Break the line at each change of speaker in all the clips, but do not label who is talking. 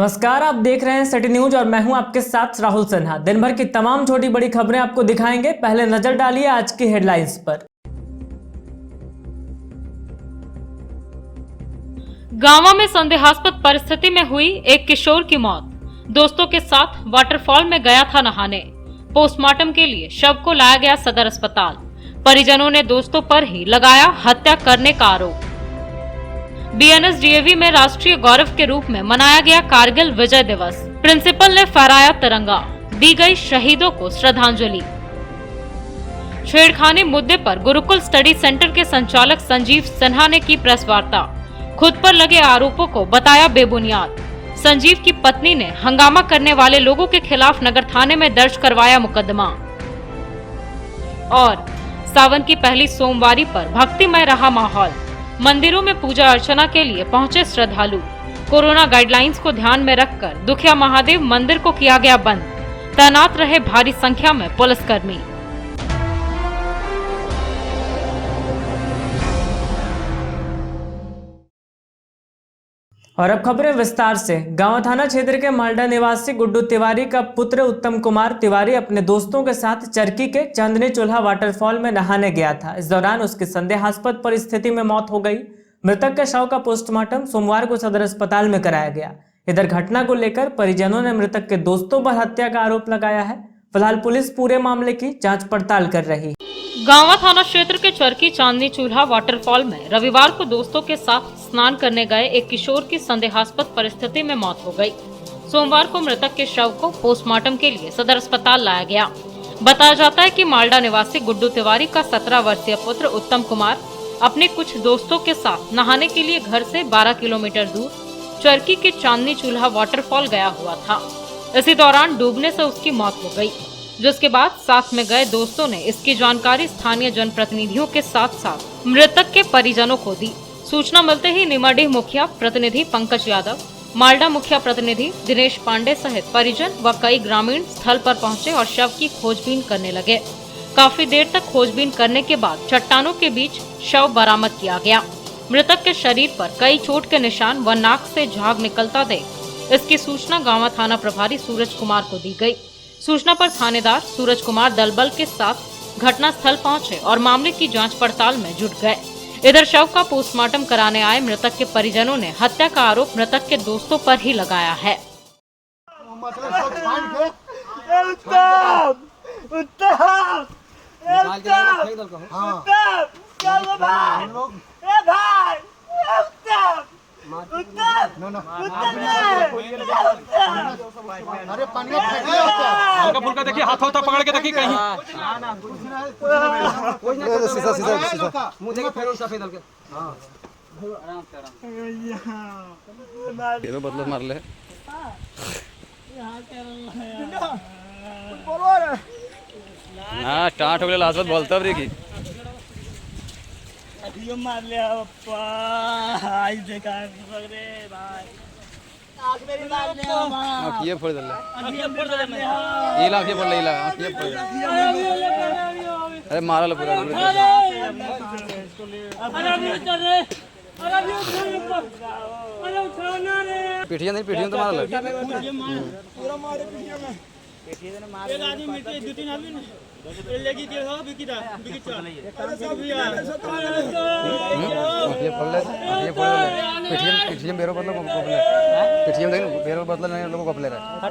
नमस्कार, आप देख रहे हैं सिटी न्यूज और मैं हूं आपके साथ राहुल सिन्हा। दिन भर की तमाम छोटी बड़ी खबरें आपको दिखाएंगे। पहले नजर डालिए आज की हेडलाइंस पर।
गांव में संदेहास्पद परिस्थिति में हुई एक किशोर की मौत। दोस्तों के साथ वाटरफॉल में गया था नहाने। पोस्टमार्टम के लिए शव को लाया गया सदर अस्पताल। परिजनों ने दोस्तों पर ही लगाया हत्या करने का आरोप। बीएनएसडीएवी में राष्ट्रीय गौरव के रूप में मनाया गया कारगिल विजय दिवस। प्रिंसिपल ने फहराया तिरंगा, दी गई शहीदों को श्रद्धांजलि। छेड़खानी मुद्दे पर गुरुकुल स्टडी सेंटर के संचालक संजीव सिन्हा ने की प्रेस वार्ता। खुद पर लगे आरोपों को बताया बेबुनियाद। संजीव की पत्नी ने हंगामा करने वाले लोगों के खिलाफ नगर थाने में दर्ज करवाया मुकदमा। और सावन की पहली सोमवारी पर भक्तिमय रहा माहौल। मंदिरों में पूजा अर्चना के लिए पहुंचे श्रद्धालु। कोरोना गाइडलाइंस को ध्यान में रखकर दुखिया महादेव मंदिर को किया गया बंद। तैनात रहे भारी संख्या में पुलिसकर्मी।
और अब खबरें विस्तार से। गांव थाना क्षेत्र के मालडा निवासी गुड्डू तिवारी का पुत्र उत्तम कुमार तिवारी अपने दोस्तों के साथ चरकी के चांदनी चूल्हा वाटरफॉल में नहाने गया था। इस दौरान उसकी संदेहास्पद परिस्थिति में मौत हो गई। मृतक के शव का पोस्टमार्टम सोमवार को सदर अस्पताल में कराया गया। इधर घटना को लेकर परिजनों ने मृतक के दोस्तों पर हत्या का आरोप लगाया है। फिलहाल पुलिस पूरे मामले की जाँच पड़ताल कर रही है।
गांवा थाना क्षेत्र के चरकी चांदनी चूल्हा वाटरफॉल में रविवार को दोस्तों के साथ स्नान करने गए एक किशोर की संदेहास्पद परिस्थिति में मौत हो गई। सोमवार को मृतक के शव को पोस्टमार्टम के लिए सदर अस्पताल लाया गया। बताया जाता है कि मालडा निवासी गुड्डू तिवारी का 17 वर्षीय पुत्र उत्तम कुमार अपने कुछ दोस्तों के साथ नहाने के लिए घर से 12 किलोमीटर दूर चरकी के चांदनी चूल्हा वाटरफॉल गया हुआ था। इसी दौरान डूबने से उसकी मौत हो गयी, जिसके बाद साथ में गए दोस्तों ने इसकी जानकारी स्थानीय जनप्रतिनिधियों के साथ साथ मृतक के परिजनों को दी। सूचना मिलते ही निमाडीह मुखिया प्रतिनिधि पंकज यादव, मालडा मुखिया प्रतिनिधि दिनेश पांडे सहित परिजन व कई ग्रामीण स्थल पर पहुंचे और शव की खोजबीन करने लगे। काफी देर तक खोजबीन करने के बाद चट्टानों के बीच शव बरामद किया गया। मृतक के शरीर पर कई चोट के निशान व नाक से झाग निकलता देख इसकी सूचना गांवा थाना प्रभारी सूरज कुमार को दी गयी। सूचना पर थानेदार सूरज कुमार दलबल के साथ घटना स्थल पहुंचे और मामले की जांच पड़ताल में जुट गए। इधर शव का पोस्टमार्टम कराने आए मृतक के परिजनों ने हत्या का आरोप मृतक के दोस्तों पर ही लगाया है।
अरे पानी हल्का फुल्का देखिए, हाथ होता पकड़ के देखिए कहीं सीधा सीधा सीधा मुंह देखिए, फेरो सफेद हल्के। हां आराम से आराम ये बदला मार ले। हां स्टार्ट हो गया, लास्ट बात बोलता रे की
अभियो मार ले पप्पा। आई देखा रे भाई, आग मेरी मार ले मां।
ये फोड़ दे ले,
अभियो फोड़ दे मैं।
ये ला ये फोड़ ले, ला ये फोड़। अरे मारा ले पूरा।
अरे अभियो चल रे, अरे अभियो चल ऊपर, अरे उठाओ ना रे।
पीठिया नहीं, पीठिया तो मार ले
पूरा मारे पीठिया में। पीठिया ने मार एक आदमी मिलके दो तीन आदमी ने लेगी दे हो बिकिता बिकिता। अरे सब यार
ये फोड़ ले, ये फोड़ ले। पीठिया पीठिया बेरो बदला को ले, पीठिया देख बेरो बदला नहीं लोगों को ले रहा है।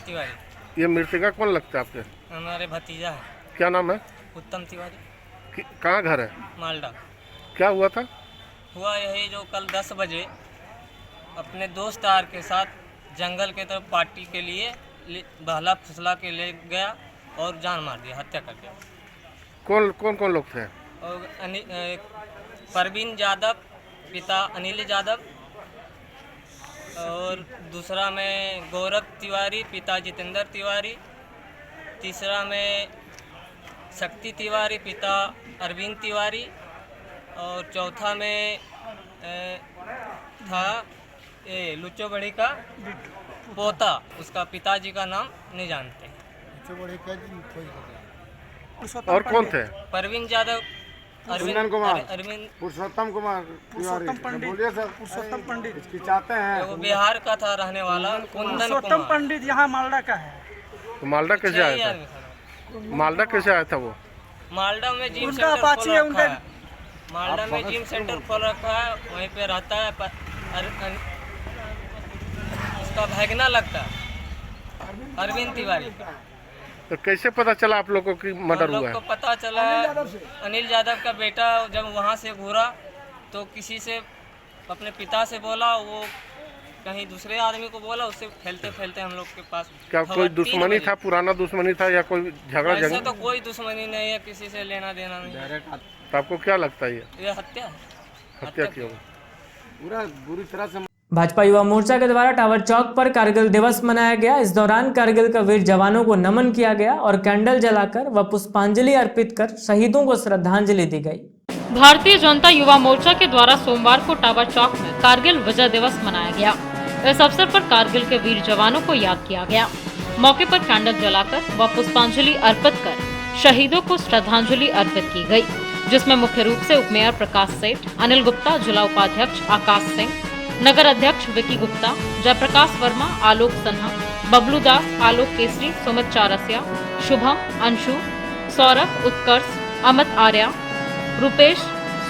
तिवारी। ये मृतका कौन लगता है आपके?
हमारे भतीजा है।
क्या नाम है?
उत्तम तिवारी।
कहाँ घर है?
मालडा।
क्या हुआ था?
हुआ यही जो कल 10 बजे अपने दोस्त यार के साथ जंगल के तरफ पार्टी के लिए बहला फुसला के ले गया और जान मार दिया, हत्या कर दिया।
कौन कौन कौन लोग थे?
और परवीन यादव पिता अनिल यादव, और दूसरा में गौरव तिवारी पिता जितेंद्र तिवारी, तीसरा में शक्ति तिवारी पिता अरविंद तिवारी, और चौथा में था लुच्चो बड़ी का पोता, उसका पिताजी का नाम नहीं जानते।
और कौन थे?
परवीन यादव,
कुंदन कुमार,
अरविंद,
पुरुषोत्तम कुमार,
पुरुषोत्तम पंडित,
बोलिए सर,
पुरुषोत्तम पंडित,
इसकी चाहते हैं।
वो बिहार का था रहने वाला कुंदन
पुरुषोत्तम
कुमार।
पंडित यहाँ मालदा का है।
तो मालदा कैसे आया था? मालदा कैसे आया था वो?
मालदा में जिम
उनका
सेंटर
अपाची
खोल
है,
रखा
उनका-
है। मालदा में जिम सेंटर खोल रखा है, वहीं पे रहता है। उसका भैगना लगता है अरविंद तिवारी।
तो कैसे पता चला आप लोगों की मर्डर
हम लोग
हुआ
को
है?
पता चला अनिल यादव का बेटा जब वहाँ से घूरा तो किसी से अपने पिता से बोला, वो कहीं दूसरे आदमी को बोला, उससे फैलते फैलते हम लोग के पास
क्या
खबर
कोई
3
दुश्मनी
बजे।
था, पुराना दुश्मनी था या कोई झगड़ा
ऐसा
जंग?
तो कोई दुश्मनी नहीं है, किसी से लेना देना नहीं है।
तो आपको क्या लगता है
ये हत्या है।
हत्या की होगी?
पूरा बुरी तरह से
भाजपा युवा मोर्चा के द्वारा टावर चौक पर कारगिल दिवस मनाया गया। इस दौरान कारगिल का वीर जवानों को नमन किया गया और कैंडल जलाकर व पुष्पांजलि अर्पित कर शहीदों को श्रद्धांजलि दी गई।
भारतीय जनता युवा मोर्चा के द्वारा सोमवार को टावर चौक में कारगिल विजय दिवस मनाया गया। इस अवसर पर कारगिल के वीर जवानों को याद किया गया। मौके पर कैंडल जलाकर व पुष्पांजलि अर्पित कर शहीदों को श्रद्धांजलि अर्पित की गई, जिसमें मुख्य रूप से उपमेयर प्रकाश सेठ, अनिल गुप्ता, जिला उपाध्यक्ष आकाश सिंह, नगर अध्यक्ष विकी गुप्ता, जयप्रकाश वर्मा, आलोक सन्हा, बबलू दास, आलोक केसरी, सुमित चारसिया, शुभम, अंशु, सौरभ, उत्कर्ष, अमित आर्या, रूपेश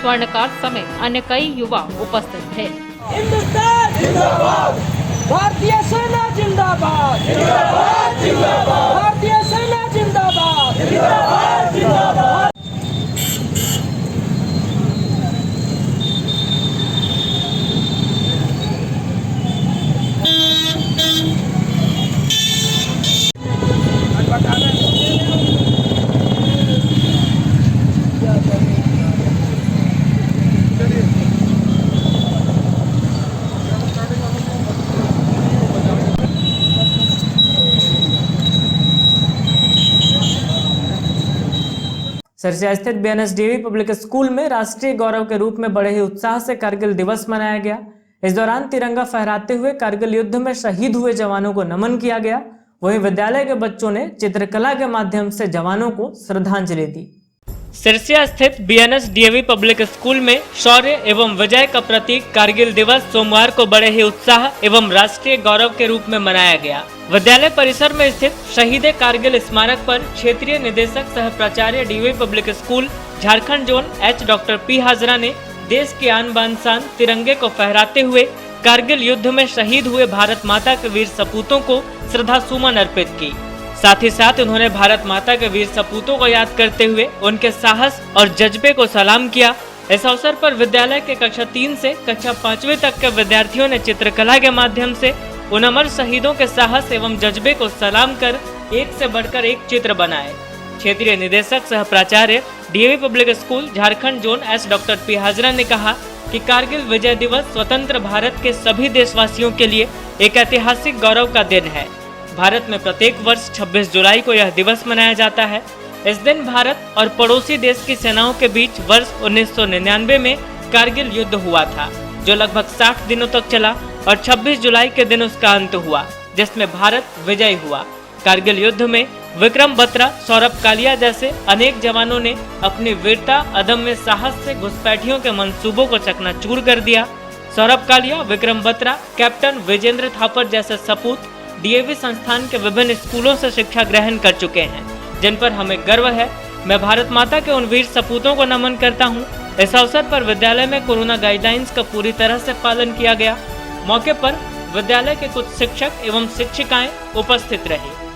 स्वर्णकार समेत अन्य कई युवा उपस्थित थे।
हिंदुस्तान जिंदाबाद, भारतीय सेना जिंदाबाद, जिंदाबाद जिंदाबाद, भारतीय सेना जिंदाबाद, जिंदाबाद जिंदाबाद।
सिरसा स्थित बीएनएसडीवी पब्लिक स्कूल में राष्ट्रीय गौरव के रूप में बड़े ही उत्साह से कारगिल दिवस मनाया गया। इस दौरान तिरंगा फहराते हुए कारगिल युद्ध में शहीद हुए जवानों को नमन किया गया। वहीं विद्यालय के बच्चों ने चित्रकला के माध्यम से जवानों को श्रद्धांजलि दी। सिरसा स्थित बीएनएसडीवी पब्लिक स्कूल में शौर्य एवं विजय का प्रतीक कारगिल दिवस सोमवार को बड़े ही उत्साह एवं राष्ट्रीय गौरव के रूप में मनाया गया। विद्यालय परिसर में स्थित शहीद कारगिल स्मारक पर क्षेत्रीय निदेशक सह प्राचार्य DV public school Jharkhand zone H doctor P Hazra ने देश की आन बान शान तिरंगे को फहराते हुए कारगिल युद्ध में शहीद हुए भारत माता के वीर सपूतों को श्रद्धा सुमन अर्पित की। साथ ही साथ उन्होंने भारत माता के वीर सपूतों को याद करते हुए उनके साहस और जज्बे को सलाम किया। इस अवसर पर विद्यालय के कक्षा 3 से कक्षा 5वीं तक के विद्यार्थियों ने चित्रकला के माध्यम से उन अमर शहीदों के साहस एवं जज्बे को सलाम कर एक से बढ़कर एक चित्र बनाए। क्षेत्रीय निदेशक सह प्राचार्य DAV public school Jharkhand zone S doctor P Hazra ने कहा कि कारगिल विजय दिवस स्वतंत्र भारत के सभी देशवासियों के लिए एक ऐतिहासिक गौरव का दिन है। भारत में प्रत्येक वर्ष 26 जुलाई को यह दिवस मनाया जाता है। इस दिन भारत और पड़ोसी देश की सेनाओं के बीच वर्ष 1999 में कारगिल युद्ध हुआ था, जो लगभग 60 दिनों तक चला और 26 जुलाई के दिन उसका अंत हुआ, जिसमें भारत विजयी हुआ। कारगिल युद्ध में विक्रम बत्रा, सौरभ कालिया जैसे अनेक जवानों ने अपनी वीरता, अदम्य साहस से घुसपैठियों के मंसूबों को चकनाचूर कर दिया। सौरभ कालिया, विक्रम बत्रा, कैप्टन विजेंद्र थापर जैसे सपूत डीएवी संस्थान के विभिन्न स्कूलों से शिक्षा ग्रहण कर चुके हैं, जिन पर हमें गर्व है। मैं भारत माता के उन वीर सपूतों को नमन करता हूं। इस अवसर पर विद्यालय में कोरोना गाइडलाइंस का पूरी तरह से पालन किया गया। मौके पर विद्यालय के कुछ शिक्षक एवं शिक्षिकाएं उपस्थित रही।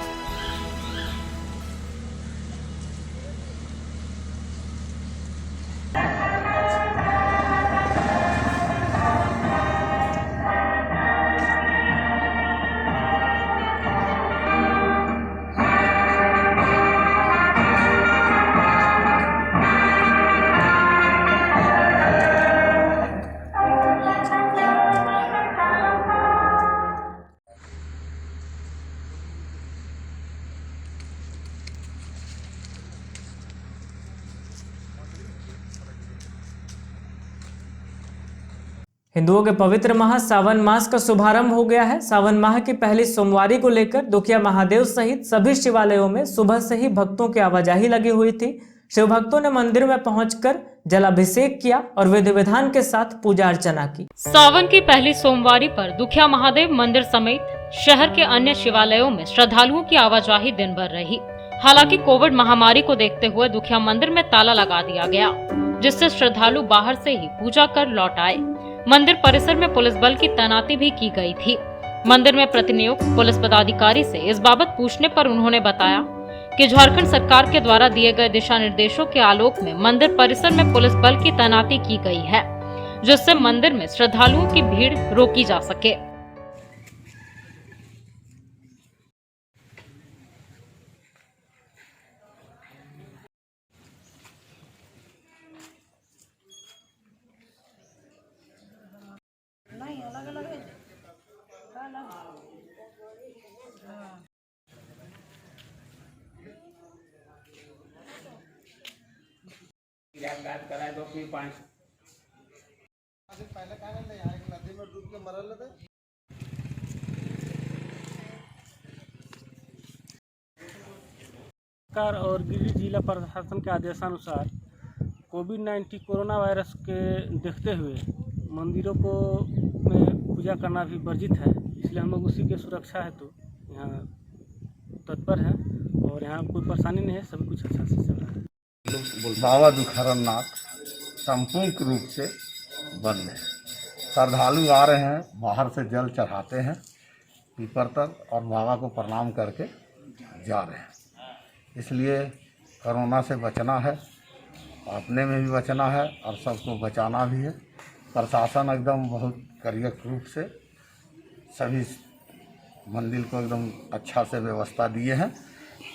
हिंदुओं के पवित्र माह सावन मास का शुभारंभ हो गया है। सावन माह की पहली सोमवारी को लेकर दुखिया महादेव सहित सभी शिवालयों में सुबह से ही भक्तों की आवाजाही लगी हुई थी। शिव भक्तों ने मंदिर में पहुंचकर जलाभिषेक किया और विधि विधान के साथ पूजा अर्चना की।
सावन की पहली सोमवारी पर दुखिया महादेव मंदिर समेत शहर के अन्य शिवालयों में श्रद्धालुओं की आवाजाही दिन भर रही। हालांकि कोविड महामारी को देखते हुए दुखिया मंदिर में ताला लगा दिया गया, जिससे श्रद्धालु बाहर से ही पूजा कर लौट आए। मंदिर परिसर में पुलिस बल की तैनाती भी की गई थी। मंदिर में प्रतिनियुक्त पुलिस पदाधिकारी से इस बाबत पूछने पर उन्होंने बताया कि झारखंड सरकार के द्वारा दिए गए दिशा निर्देशों के आलोक में मंदिर परिसर में पुलिस बल की तैनाती की गई है, जिससे मंदिर में श्रद्धालुओं की भीड़ रोकी जा सके।
सरकार और गिरिडीह जिला प्रशासन के आदेशानुसार कोविड-19 कोरोना वायरस के देखते हुए मंदिरों को में पूजा करना भी वर्जित है। इसलिए हम लोग उसी के सुरक्षा हेतु यहाँ तत्पर हैं और यहाँ कोई परेशानी नहीं है, सब कुछ अच्छा से चल रहा है।
बाबा दुखारनाथ संपूर्ण रूप से बंद है। श्रद्धालु आ रहे हैं, बाहर से जल चढ़ाते हैं पीपर तक और बाबा को प्रणाम करके जा रहे हैं। इसलिए कोरोना से बचना है, अपने में भी बचना है और सबको बचाना भी है। प्रशासन एकदम बहुत कड़क रूप से सभी मंदिर को एकदम अच्छा से व्यवस्था दिए हैं,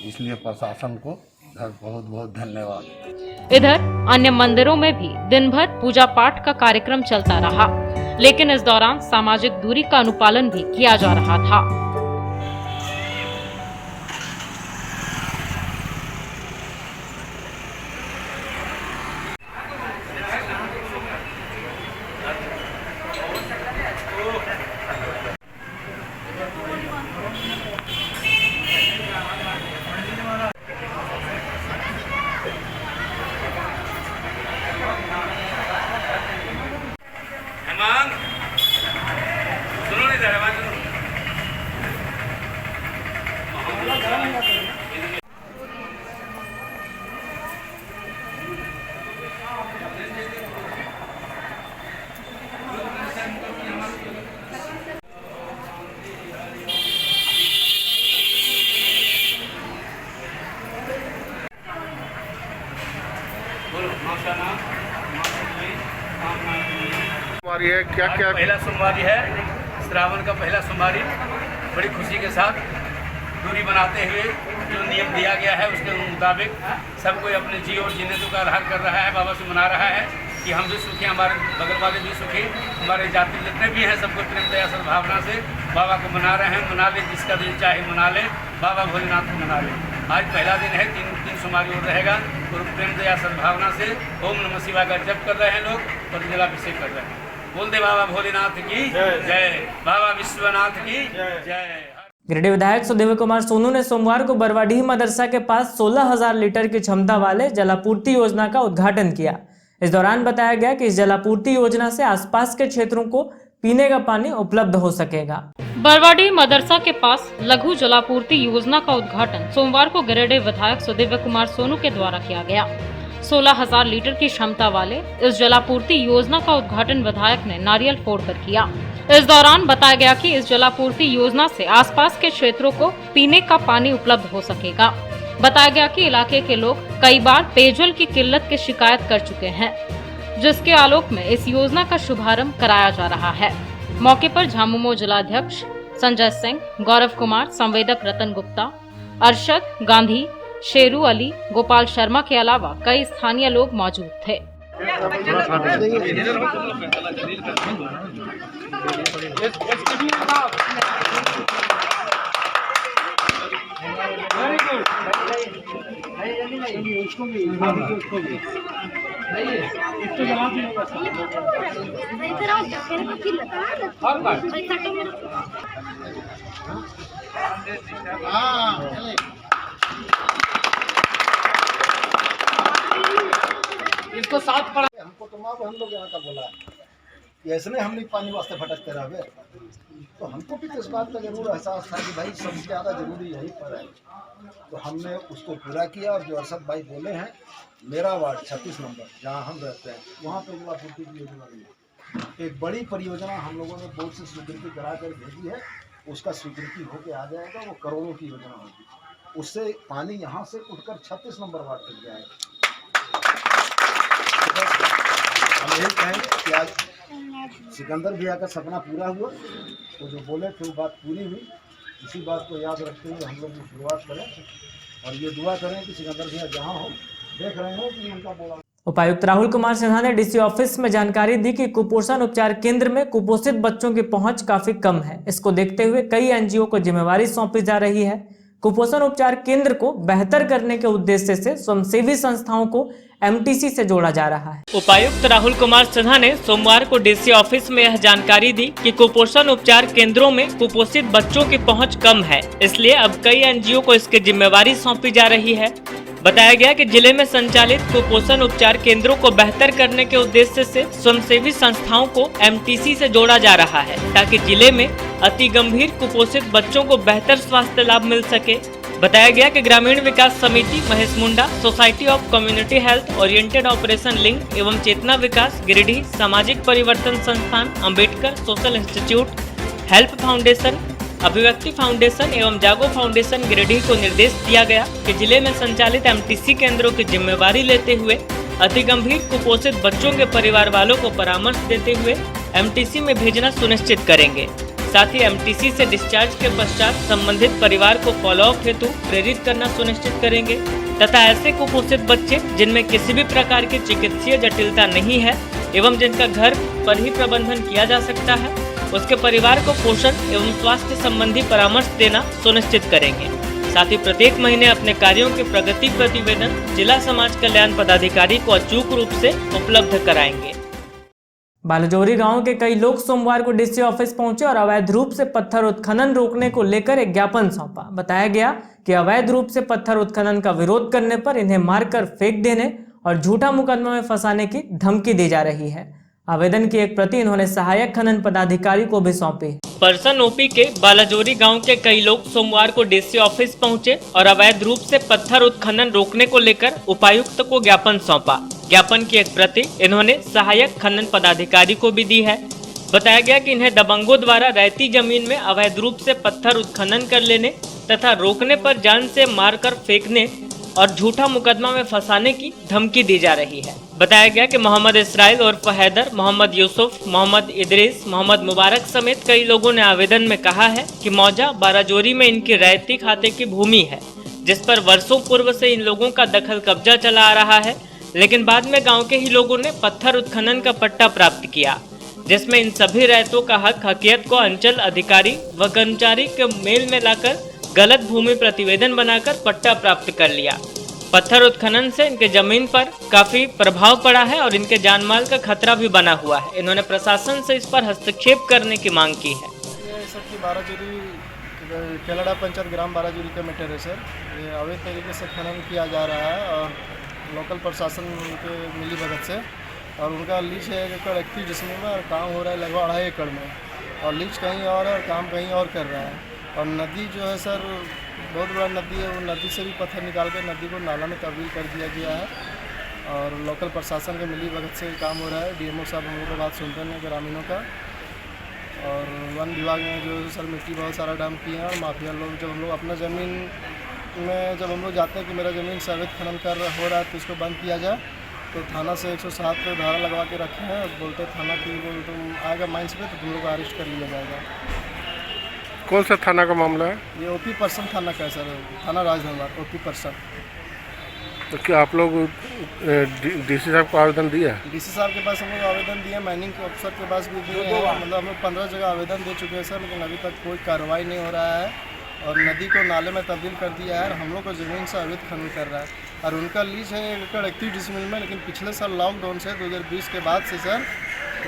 इसलिए प्रशासन को बहुत बहुत धन्यवाद।
इधर अन्य मंदिरों में भी दिन भर पूजा पाठ का कार्यक्रम चलता रहा, लेकिन इस दौरान सामाजिक दूरी का अनुपालन भी किया जा रहा था।
सोमवारी है, क्या क्या
पहला सोमवारी है, श्रावण का पहला सोमवारी। बड़ी खुशी के साथ दूरी बनाते हुए जो नियम दिया गया है उसके मुताबिक सब कोई अपने जी और जीने का आधार कर रहा है, बाबा से मना रहा है कि हम भी सुखी, हमारे बगल वाले भी सुखी, हमारे जाति जितने भी हैं सबको प्रेम दया सद्भावना से बाबा को मना रहे हैं। मना ले, जिसका दिल चाहे मना ले, बाबा भोलेनाथ को मना ले। आज पहला दिन है, तीन सोमवारी और रहेगा और प्रेम दया सद्भावना से ओम नमः शिवाय का जप कर रहे हैं लोग और जलाभिषेक कर रहे हैं। बोल दे बाबा भोलेनाथ की जय, बाबा विश्वनाथ की जय।
गिरिडीह विधायक सुदेव कुमार सोनू ने सोमवार को बरवाडीह मदरसा के पास 16,000 लीटर की क्षमता वाले जलापूर्ति योजना का उद्घाटन किया। इस दौरान बताया गया कि इस जलापूर्ति योजना से आसपास के क्षेत्रों को पीने का पानी उपलब्ध हो सकेगा।
बरवाडीह मदरसा के पास लघु जलापूर्ति योजना का उद्घाटन सोमवार को गिरिडीह विधायक सुदेव कुमार सोनू के द्वारा किया गया। 16,000 लीटर की क्षमता वाले इस जलापूर्ति योजना का उद्घाटन विधायक ने नारियल फोड़कर किया। इस दौरान बताया गया कि इस जलापूर्ति योजना से आसपास के क्षेत्रों को पीने का पानी उपलब्ध हो सकेगा। बताया गया कि इलाके के लोग कई बार पेयजल की किल्लत की शिकायत कर चुके हैं, जिसके आलोक में इस योजना का शुभारंभ कराया जा रहा है। मौके पर झामुमो जिलाध्यक्ष संजय सिंह, गौरव कुमार, संवेदक रतन गुप्ता, अरशद गांधी, शेरू अली, गोपाल शर्मा के अलावा कई स्थानीय लोग मौजूद थे।
Very good.
हमको तो माँ बहन लोग यहाँ का बोला कि ऐसे नहीं हम नहीं पानी वास्ते भटकते रहे, तो हमको भी तो इस बात का जरूर एहसास था कि भाई सबसे ज़्यादा जरूरी यहीं पर है। तो हमने उसको पूरा किया और जो अरशद भाई बोले हैं, मेरा वार्ड 36 नंबर जहाँ हम रहते हैं वहाँ पर जलापूर्ति की योजना भी है। एक बड़ी परियोजना हम लोगों ने बोर्ड से स्वीकृति करा कर भेजी है, उसका स्वीकृति होकर आ जाएगा, वो करोड़ों की योजना होगी। उससे पानी यहाँ से उठकर 36 नंबर वार्ड तक जाएगा। हम यही कहेंगे कि आज सिकंदर भैया का सपना पूरा हुआ, तो जो बोले थे वो बात पूरी हुई। इसी बात को याद रखते हुए हम लोग की शुरुआत करें और ये दुआ करें कि सिकंदर भैया जहाँ हो, देख रहे हो कि उनका बोला।
उपायुक्त राहुल कुमार सिन्हा ने डीसी ऑफिस में जानकारी दी कि कुपोषण उपचार केंद्र में कुपोषित बच्चों की पहुंच काफी कम है। इसको देखते हुए कई एनजीओ को जिम्मेवारी सौंपी जा रही है। कुपोषण उपचार केंद्र को बेहतर करने के उद्देश्य से स्वयंसेवी संस्थाओं को एमटीसी से जोड़ा जा रहा है। उपायुक्त राहुल कुमार सिन्हा ने सोमवार को डीसी ऑफिस में यह जानकारी दी कि कुपोषण उपचार केंद्रों में कुपोषित बच्चों की पहुंच कम है, इसलिए अब कई एनजीओ को इसकी जिम्मेवारी सौंपी जा रही है। बताया गया कि जिले में संचालित कुपोषण उपचार केंद्रों को बेहतर करने के उद्देश्य से स्वयंसेवी संस्थाओं को एमटीसी से जोड़ा जा रहा है, ताकि जिले में अति गंभीर कुपोषित बच्चों को बेहतर स्वास्थ्य लाभ मिल सके। बताया गया कि Gramin Vikas Samiti Mahesh Munda, Society of Community Health Oriented Operation Link एवं Chetna Vikas Giridih, Samajik Parivartan Sansthan, Ambedkar Social Institute, Help Foundation, Abhivyakti Foundation एवं जागो फाउंडेशन गिरिडीह को निर्देश दिया गया कि जिले में संचालित एमटीसी केंद्रों की जिम्मेवारी लेते हुए अति गंभीर कुपोषित बच्चों के परिवार वालों को परामर्श देते हुए एमटीसी में भेजना सुनिश्चित करेंगे। साथ ही एमटीसी से डिस्चार्ज के पश्चात संबंधित परिवार को फॉलोअप हेतु प्रेरित करना सुनिश्चित करेंगे तथा ऐसे कुपोषित बच्चे जिनमें किसी भी प्रकार की चिकित्सीय जटिलता नहीं है एवं जिनका घर पर ही प्रबंधन किया जा सकता है, उसके परिवार को पोषण एवं स्वास्थ्य संबंधी परामर्श देना सुनिश्चित करेंगे। साथ ही प्रत्येक महीने अपने कार्यों के प्रगति प्रतिवेदन जिला समाज कल्याण पदाधिकारी को अचूक रूप से उपलब्ध कराएंगे। बालाजोरी गांव के कई लोग सोमवार को डीसी ऑफिस पहुंचे और अवैध रूप से पत्थर उत्खनन रोकने को लेकर एक ज्ञापन सौंपा। बताया गया कि अवैध रूप से पत्थर उत्खनन का विरोध करने पर इन्हें मारकर फेंक देने और झूठा मुकदमा में फंसाने की धमकी दी जा रही है। आवेदन की एक प्रति इन्होंने सहायक खनन पदाधिकारी को भी सौंपी। परसन ओपी के बालाजोरी गांव के कई लोग सोमवार को डीसी ऑफिस पहुंचे और अवैध रूप से पत्थर उत्खनन रोकने को लेकर उपायुक्त को ज्ञापन सौंपा। ज्ञापन की एक प्रति इन्होंने सहायक खनन पदाधिकारी को भी दी है। बताया गया कि इन्हें दबंगों द्वारा रहती जमीन में अवैध रूप से पत्थर उत्खनन कर लेने तथा रोकने पर जान से मारकर फेंकने और झूठा मुकदमा में फंसाने की धमकी दी जा रही है। बताया गया कि मोहम्मद इसराइल उर्फ हैदर, मोहम्मद यूसुफ, मोहम्मद इदरीस, मोहम्मद मुबारक समेत कई लोगों ने आवेदन में कहा है कि मौजा बाराजोरी में इनकी रैयती खाते की भूमि है, जिस पर वर्षों पूर्व से इन लोगों का दखल कब्जा चला आ रहा है, लेकिन बाद में गांव के ही लोगों ने पत्थर उत्खनन का पट्टा प्राप्त किया, जिसमें इन सभी रैयतों का हकियत को अंचल अधिकारी व कर्मचारी के मेल में लाकर गलत भूमि प्रतिवेदन बनाकर पट्टा प्राप्त कर लिया। पत्थर उत्खनन से इनके जमीन पर काफी प्रभाव पड़ा है और इनके जानमाल का खतरा भी बना हुआ है। इन्होंने प्रशासन से इस पर हस्तक्षेप करने की मांग की है।
ये सबकी बाराजोरी केलड़ा पंचायत ग्राम बाराजोरी का मैटर है सर। ये अवैध तरीके से खनन किया जा रहा है और लोकल प्रशासन के मिली भगत से, और उनका लीज है 1 एकड़ 31 डिसमिल में और काम हो रहा है लगभग 2.5 एकड़ में, और लीज कहीं और है और काम कहीं और कर रहा है। और नदी जो है सर बहुत बड़ा नदी है, वो नदी से भी पत्थर निकाल कर नदी को नाला में तब्दील कर दिया गया है और लोकल प्रशासन के मिली भगत से काम हो रहा है। डीएमओ साहब हम लोग को बात सुनते हैं ग्रामीणों का, और वन विभाग में जो सर मिट्टी बहुत सारा डंप किए हैं, और माफिया लोग जब हम लोग अपना ज़मीन में जब हम लोग जाते हैं कि मेरा ज़मीन से अवैध खनन हो रहा है तो इसको बंद किया जाए, तो थाना से 107 पे धारा लगवा के रखे हैं। बोलते थाना की तुम आएगा माइंस पे तो तुम लोग को अरेस्ट कर लिया जाएगा।
कौन सा थाना का मामला है?
ये ओपी परसन थाना का है सर, थाना राजधनवार ओपी परसन।
तो क्या आप लोग डीसी साहब को आवेदन दिया?
डीसी साहब के पास हम लोग आवेदन दिए, माइनिंग के अफसर के पास भी दिए हैं, मतलब हम लोग 15 जगह आवेदन दे चुके हैं सर, लेकिन अभी तक कोई कार्रवाई नहीं हो रहा है। और नदी को नाले में तब्दील कर दिया है और हम लोग को ज़मीन से अवैध खनन कर रहा है। और उनका लीज है 1 एकड़ 31 डिसमिल में, लेकिन पिछले साल लॉकडाउन से 2020 के बाद से सर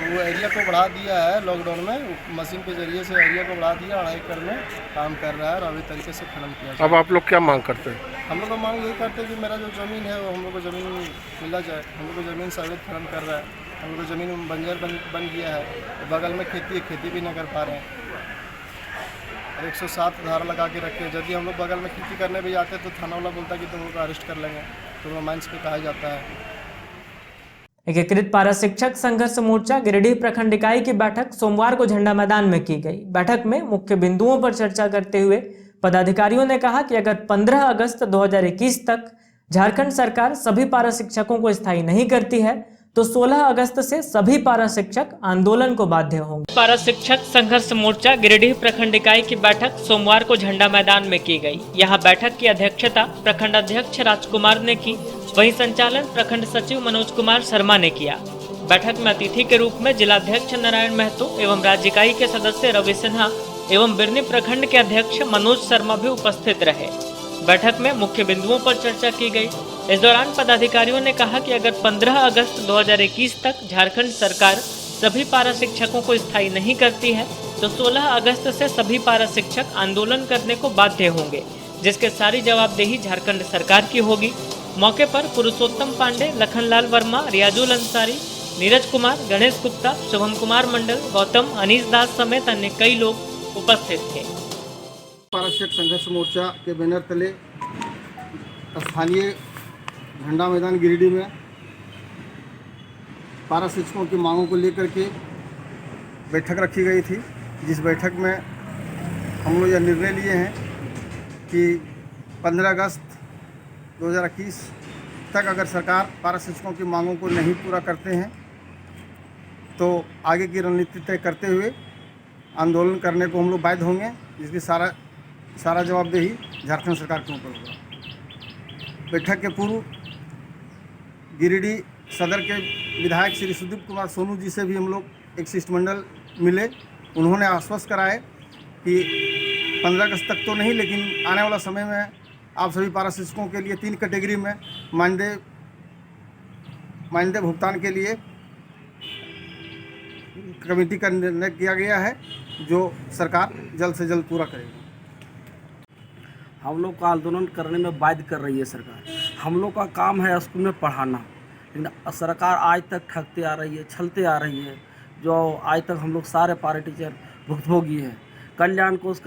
वो एरिया को बढ़ा दिया है। लॉकडाउन में मशीन के ज़रिए से एरिया को बढ़ा दिया, 2.5 एकड़ में काम कर रहा है और अवैध तरीके से खनन किया।
अब आप लोग क्या मांग करते हैं?
हम लोग को मांग यही करते हैं कि मेरा जो ज़मीन है वो हम लोग को ज़मीन मिला जाए। हम लोग को ज़मीन से अवैध खनन कर रहा है, हम लोग को ज़मीन बंजर बन गया है, बगल में खेती भी नहीं कर पा रहे हैं। 107 धारा लगा के रखे हैं। यदि हम लोग बगल में खेती करने भी जाते हैं तो थाना वाला बोलता है कि तुम लोग को अरेस्ट कर लेंगे, तो रोमांस पे कहा जाता है।
एकीकृत पारा शिक्षक संघर्ष मोर्चा गिरिडीह प्रखंड इकाई की बैठक सोमवार को झंडा मैदान में की गई। बैठक में मुख्य बिंदुओं पर चर्चा करते हुए पदाधिकारियों ने कहा कि अगर 15 अगस्त 2021 तक झारखंड सरकार सभी पारा शिक्षकों को स्थायी नहीं करती है तो 16 अगस्त से सभी पारा शिक्षक आंदोलन को बाध्य होंगे। पारा शिक्षक संघर्ष मोर्चा गिरिडीह प्रखंड इकाई की बैठक सोमवार को झंडा मैदान में की गई। यहां बैठक की अध्यक्षता प्रखंड अध्यक्ष राजकुमार ने की, वहीं संचालन प्रखंड सचिव मनोज कुमार शर्मा ने किया। बैठक में अतिथि के रूप में जिलाध्यक्ष नारायण महतो एवं राज्य इकाई के सदस्य रवि सिन्हा एवं बिरनी प्रखंड के अध्यक्ष मनोज शर्मा भी उपस्थित रहे। बैठक में मुख्य बिंदुओं पर चर्चा की गई। इस दौरान पदाधिकारियों ने कहा कि अगर 15 अगस्त 2021 तक झारखंड सरकार सभी पारा शिक्षकों को स्थायी नहीं करती है तो 16 अगस्त से सभी पारा शिक्षक आंदोलन करने को बाध्य होंगे, जिसके सारी जवाबदेही झारखंड सरकार की होगी। मौके पर पुरुषोत्तम पांडे, लखनलाल वर्मा, रियाजुल अंसारी, नीरज कुमार, गणेश गुप्ता, शुभम कुमार मंडल, गौतम, अनीस दास समेत अन्य कई लोग उपस्थित थे।
पारा शिक्षक संघर्ष मोर्चा के बैनर तले स्थानीय झंडा मैदान गिरिडीह में पारा शिक्षकों की मांगों को लेकर के बैठक रखी गई थी, जिस बैठक में हम लोग यह निर्णय लिए हैं कि 15 अगस्त 2021 तक अगर सरकार पारा शिक्षकों की मांगों को नहीं पूरा करते हैं तो आगे की रणनीति तय करते हुए आंदोलन करने को हम लोग बाध्य होंगे, जिसकी सारा जवाबदेही झारखंड सरकार के ऊपर होगा। बैठक के पूर्व गिरिडीह सदर के विधायक श्री सुदीप कुमार सोनू जी से भी हम लोग एक शिष्टमंडल मिले। उन्होंने आश्वस्त कराए कि 15 अगस्त तक तो नहीं, लेकिन आने वाला समय में आप सभी पारा शिक्षकों के लिए 3 कैटेगरी में मानदेय भुगतान के लिए कमेटी का निर्णय किया गया है, जो सरकार जल्द से जल्द पूरा करेगी।
हम लोग को आंदोलन करने में बाध्य कर रही है सरकार। हम लोग का काम है स्कूल में पढ़ाना, लेकिन सरकार आज तक ठगते आ रही है, छलते आ रही है। जो आज तक हम लोग सारे पारा टीचर भुक्तभोगी हैं। कल्याण कोष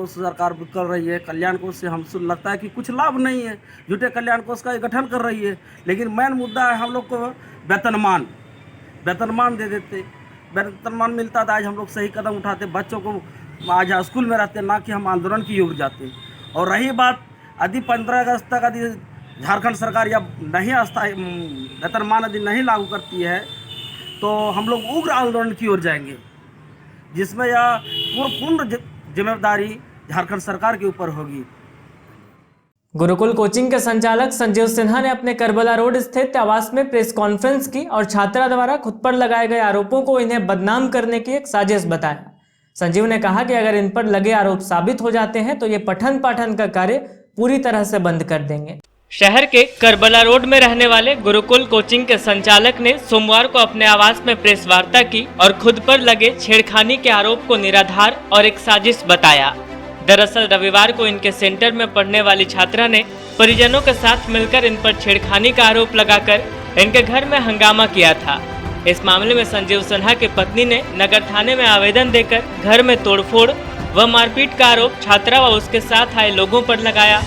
सरकार कर रही है। कल्याण कोष से हमसे लगता है कि कुछ लाभ नहीं है, झूठे कल्याण कोष का गठन कर रही है। लेकिन मेन मुद्दा है हम लोग को वेतनमान दे देते, वेतनमान मिलता था, आज हम लोग सही कदम उठाते, बच्चों को आज स्कूल में रहते, ना कि हम आंदोलन की ओर जाते। और रही बात यदि 15 अगस्त तक यदि झारखंड सरकार या नहीं अस्थायी वेतनमान यदि नहीं लागू करती है तो हम लोग उग्र आंदोलन की ओर जाएंगे, जिसमें यह पूर्ण जिम्मेदारी झारखंड सरकार के ऊपर होगी।
गुरुकुल कोचिंग के संचालक संजीव सिन्हा ने अपने करबला रोड स्थित आवास में प्रेस कॉन्फ्रेंस की और छात्रा द्वारा खुद पर लगाए गए आरोपों को इन्हें बदनाम करने की एक साजिश बताया। संजीव ने कहा कि अगर इन पर लगे आरोप साबित हो जाते हैं तो ये पठन पाठन का कार्य पूरी तरह से बंद कर देंगे। शहर के करबला रोड में रहने वाले गुरुकुल कोचिंग के संचालक ने सोमवार को अपने आवास में प्रेस वार्ता की और खुद पर लगे छेड़खानी के आरोप को निराधार और एक साजिश बताया। दरअसल रविवार को इनके सेंटर में पढ़ने वाली छात्रा ने परिजनों के साथ मिलकर इन पर छेड़खानी का आरोप लगाकर इनके घर में हंगामा किया था। इस मामले में संजीव सिन्हा की पत्नी ने नगर थाने में आवेदन देकर घर में तोड़फोड़ व मारपीट का आरोप छात्रा व उसके साथ आए लोगों पर लगाया।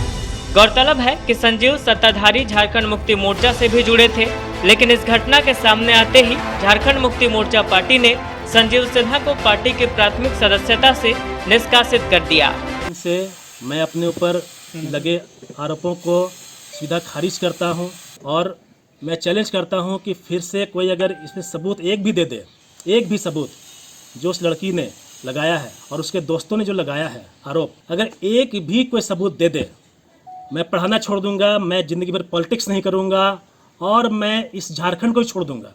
गौरतलब है कि संजीव सत्ताधारी झारखंड मुक्ति मोर्चा से भी जुड़े थे, लेकिन इस घटना के सामने आते ही झारखंड मुक्ति मोर्चा पार्टी ने संजीव सिन्हा को पार्टी की प्राथमिक सदस्यता से निष्कासित कर दिया।
से मैं अपने ऊपर लगे आरोपों को सीधा खारिज करता हूं और मैं चैलेंज करता हूं कि फिर से कोई अगर इसमें सबूत एक भी दे दे, एक भी सबूत जो उस लड़की ने लगाया है और उसके दोस्तों ने जो लगाया है आरोप, अगर एक भी कोई सबूत दे दे, मैं पढ़ाना छोड़ दूंगा, मैं ज़िंदगी भर पॉलिटिक्स नहीं करूंगा और मैं इस झारखंड को ही छोड़ दूंगा